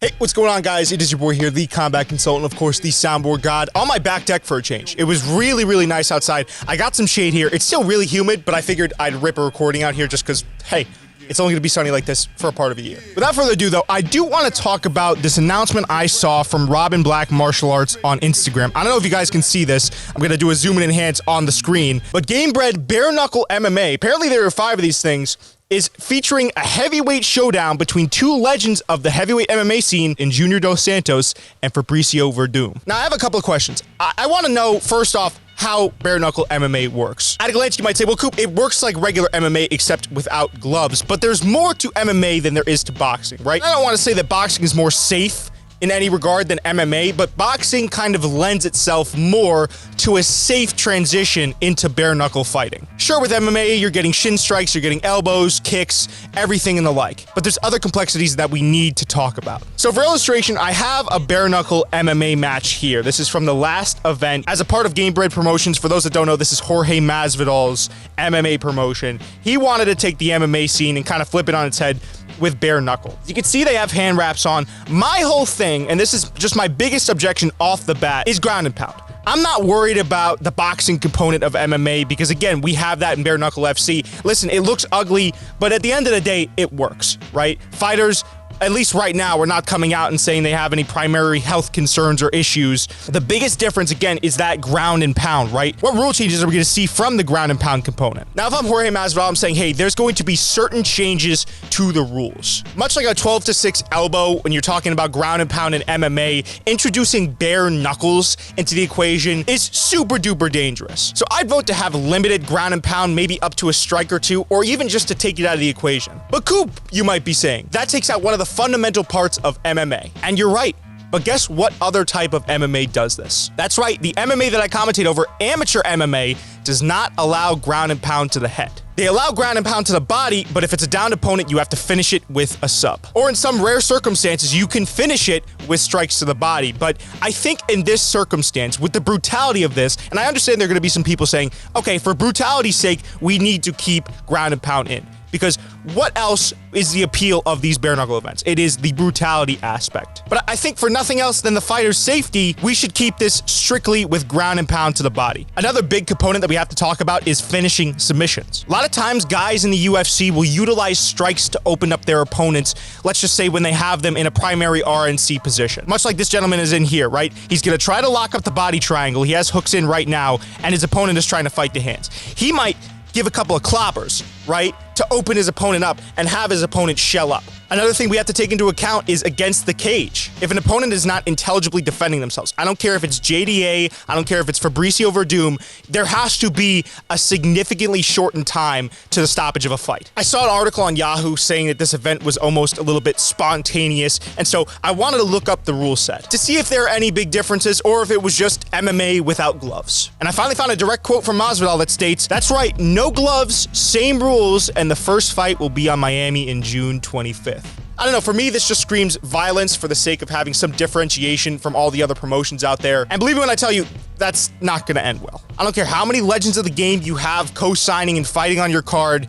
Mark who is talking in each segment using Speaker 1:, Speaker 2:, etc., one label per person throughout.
Speaker 1: Hey, what's going on, guys? It is your boy here, the Combat Consultant, of course, the Soundboard God, on my back deck for a change. It was really, really nice outside. I got some shade here. It's still really humid, but I figured I'd rip a recording out here just because, hey, it's only going to be sunny like this for a part of a year. Without further ado, though, I do want to talk about this announcement I saw from Robin Black Martial Arts on Instagram. I don't know if you guys can see this. I'm going to do a zoom and enhance on the screen. But Gamebred Bare Knuckle MMA, apparently there are 5 of these things, is featuring a heavyweight showdown between 2 legends of the heavyweight MMA scene in Junior Dos Santos and Fabricio Werdum. Now, I have a couple of questions. I want to know, first off, how bare knuckle MMA works. At a glance, you might say, well, Coop, it works like regular MMA except without gloves, but there's more to MMA than there is to boxing, right? I don't want to say that boxing is more safe in any regard than MMA, but boxing kind of lends itself more to a safe transition into bare knuckle fighting. Sure, with MMA, you're getting shin strikes, you're getting elbows, kicks, everything and the like, but there's other complexities that we need to talk about. So for illustration, I have a bare knuckle MMA match here. This is from the last event as a part of Gamebred Promotions. For those that don't know, this is Jorge Masvidal's MMA promotion. He wanted to take the MMA scene and kind of flip it on its head with bare knuckle. You can see they have hand wraps on. My whole thing, and this is just my biggest objection off the bat, is ground and pound. I'm not worried about the boxing component of MMA because, again, we have that in Bare Knuckle FC. Listen, it looks ugly, but at the end of the day, it works, right? Fighters, at least right now, we're not coming out and saying they have any primary health concerns or issues. The biggest difference, again, is that ground and pound, right? What rule changes are we going to see from the ground and pound component? Now, if I'm Jorge Masvidal, I'm saying, hey, there's going to be certain changes to the rules. Much like a 12-6 elbow, when you're talking about ground and pound in MMA, introducing bare knuckles into the equation is super duper dangerous. So I'd vote to have limited ground and pound, maybe up to a strike or 2, or even just to take it out of the equation. But Coop, you might be saying, that takes out one of the fundamental parts of MMA. And you're right. But guess what other type of MMA does this? That's right, the MMA that I commentate over, amateur MMA, does not allow ground and pound to the head. They allow ground and pound to the body, but if it's a downed opponent, you have to finish it with a sub. Or in some rare circumstances, you can finish it with strikes to the body. But I think in this circumstance, with the brutality of this, and I understand there are going to be some people saying, okay, for brutality's sake, we need to keep ground and pound in. Because what else is the appeal of these bare knuckle events? It is the brutality aspect. But I think for nothing else than the fighter's safety, we should keep this strictly with ground and pound to the body. Another big component that we have to talk about is finishing submissions. A lot of times, guys in the UFC will utilize strikes to open up their opponents, let's just say when they have them in a primary RNC position. Much like this gentleman is in here, right? He's going to try to lock up the body triangle. He has hooks in right now, and his opponent is trying to fight the hands. He might give a couple of clobbers, right, to open his opponent up and have his opponent shell up. Another thing we have to take into account is against the cage. If an opponent is not intelligibly defending themselves, I don't care if it's JDA, I don't care if it's Fabricio Werdum, there has to be a significantly shortened time to the stoppage of a fight. I saw an article on Yahoo saying that this event was almost a little bit spontaneous, and so I wanted to look up the rule set to see if there are any big differences or if it was just MMA without gloves. And I finally found a direct quote from Masvidal that states, that's right, no gloves, same rules, and the first fight will be on Miami in June 25th. I don't know, for me, this just screams violence for the sake of having some differentiation from all the other promotions out there. And believe me when I tell you, that's not going to end well. I don't care how many legends of the game you have co-signing and fighting on your card,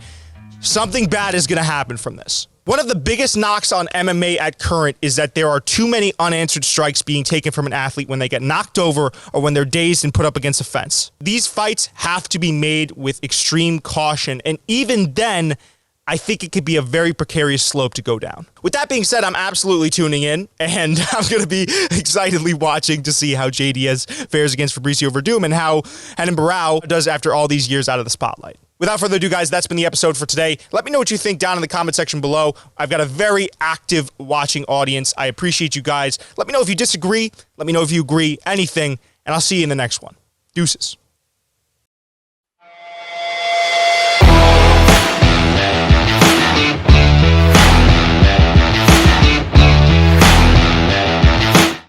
Speaker 1: something bad is going to happen from this. One of the biggest knocks on MMA at current is that there are too many unanswered strikes being taken from an athlete when they get knocked over or when they're dazed and put up against a fence. These fights have to be made with extreme caution, and even then, I think it could be a very precarious slope to go down. With that being said, I'm absolutely tuning in, and I'm going to be excitedly watching to see how JDS fares against Fabricio Werdum and how Renan Barão does after all these years out of the spotlight. Without further ado, guys, that's been the episode for today. Let me know what you think down in the comment section below. I've got a very active watching audience. I appreciate you guys. Let me know if you disagree. Let me know if you agree, anything, and I'll see you in the next one. Deuces.